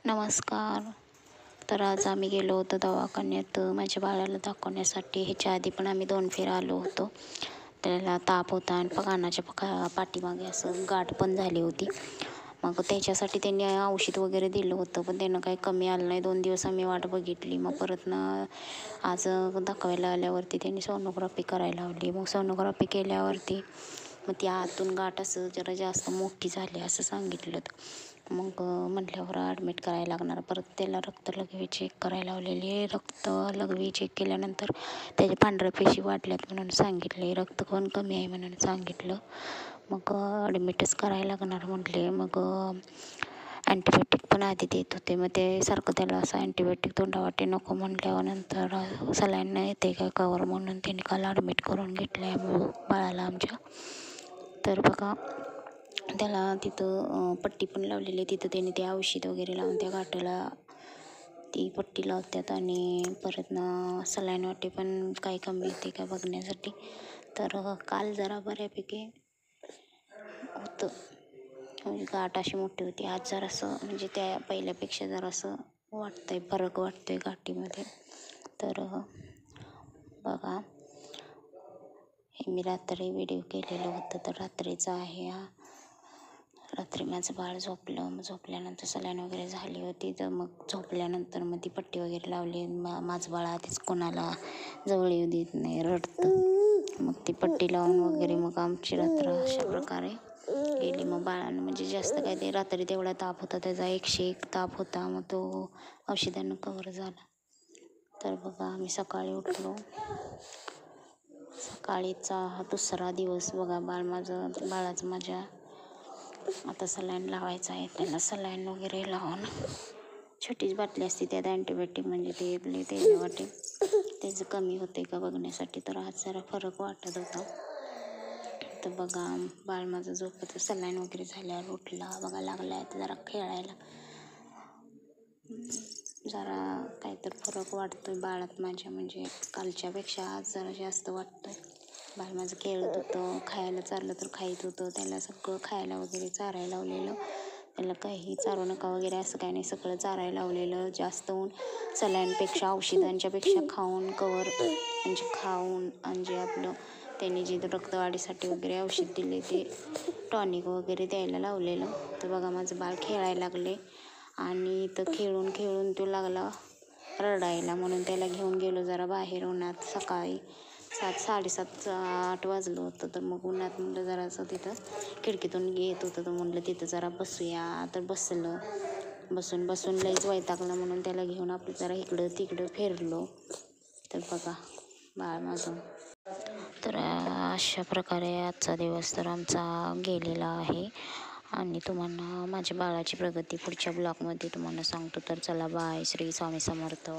नमस्कार. तर आज आम्ही गेलो होतो दवाखान्यात माझ्या बाळाला दाखवण्यासाठी. ह्याच्या आधी पण आम्ही 2 फेरा आलो होतो. त्याला ताप होता आणि कानाच्या पाठीमागे असं गाठ पण झाली होती. मग त्याच्यासाठी त्यांनी औषध वगैरे दिलं होतं, पण त्यानं काही कमी आलं नाही. 2 दिवस आम्ही वाट बघितली. मग परत आज दाखवायला आल्यावरती त्यांनी सोनोग्राफी करायला लावली. मग सोनोग्राफी केल्यावरती मग ती आतून गाठ असं जरा जास्त मोठी झाली असं सांगितलं. मग म्हटल्यावर ॲडमिट करायला लागणार. परत त्याला रक्त लघवी चेक करायला लावलेली आहे. रक्त लघवी चेक केल्यानंतर त्याच्या पांढऱ्या पेशी वाढल्यात म्हणून सांगितले. रक्त पण कमी आहे म्हणून सांगितलं. मग ॲडमिटच करायला लागणार म्हटले. मग अँटीबायोटिक पण आधी देत होते. मग ते सारखं त्याला असं अँटीबायोटिक तोंडावाटे नको म्हटल्यावर नंतर सलाईन येते का कवर म्हणून त्यांनी काल ॲडमिट करून घेतलं आहे बाळाला आमच्या. तर बघा, त्याला तिथं पट्टी पण लावलेली आहे. तिथं त्यांनी ते औषध वगैरे लावून त्या गाठाला ती पट्टी लावतात आणि परत सलाईन वाटे पण काही कमी येते का बघण्यासाठी. तर काल जरा बऱ्यापैकी होतं, म्हणजे गाठ अशी मोठी होती. आज जरासं म्हणजे त्या पहिल्यापेक्षा जरासं वाटतंय, फरक वाटतोय गाठीमध्ये. तर बघा, हे मी रात्री व्हिडिओ केलेलं होतं. तर रात्रीचं आहे हा. रात्री माझं बाळ झोपलं. मग झोपल्यानंतर सलाईन वगैरे झाली होती. तर मग झोपल्यानंतर मग ती पट्टी वगैरे लावली. माझं बाळ आधीच कोणाला जवळ येऊ देत नाही, रडतं. मग ती पट्टी लावून वगैरे मग आमची रात्र अशा प्रकारे गेली. मग बाळानं म्हणजे जास्त काय ते रात्री तेवढा ताप होता, त्याचा 101 ताप होता. मग तो औषधानं कव्हर झाला. तर बघा, आम्ही सकाळी उठलो. सकाळीचा हा दुसरा दिवस बघा. बाळाचं माझ्या आता सलाईन लावायचं आहे. त्याला सलाईन वगैरे लावून छोटीच बाटली असते त्यात अँटीबायोटिक, म्हणजे ते त्याच्यावाटे त्याचं कमी होते का बघण्यासाठी. तर आज जरा फरक वाटत होता. तर बघा, बाळ माझं झोपत सलाईन वगैरे झाल्यावर उठला. बघा लागला आहे तर जरा खेळायला. जरा काहीतरी फरक वाटतोय बाळात माझ्या, म्हणजे कालच्यापेक्षा आज जरा जास्त वाटतोय. बाळ माझं खेळत होतं, खायला चारलं तर खाईत होतं. त्याला सगळं खायला वगैरे चारायला लावलेलं. त्याला काही चारू नका वगैरे असं काही नाही, सगळं चारायला लावलेलं. जास्त होऊन सलाईनपेक्षा औषधांच्यापेक्षा खाऊन कवर म्हणजे खाऊन म्हणजे आपलं त्यांनी जे रक्तवाढीसाठी वगैरे औषध दिले ते टॉनिक वगैरे द्यायला लावलेलं. तर बघा, माझं बाळ खेळायला लागले आणि इथं खेळून खेळून तो लागला रडायला. म्हणून त्याला घेऊन गेलो जरा बाहेर उन्हात. सकाळी 7, 7:30, 8 वाजलं होतं. तर मग उन्हात म्हणलं जरासं तिथं खिडकीतून येत होतं, तर म्हणलं तिथं जरा बसूया. तर बसलं. बसून बसून लईच वैतागलं म्हणून त्याला घेऊन आपलं जरा इकडं तिकडं फिरलो. तर बघा, बाळ माझं. तर अशा प्रकारे आजचा दिवस तर आमचा गेलेला आहे. आणि तुम्हाला माझ्या बाळाची प्रगती पुढच्या ब्लॉगमध्ये तुम्हाला सांगतो. तर चला, बाय. श्री स्वामी समर्थ.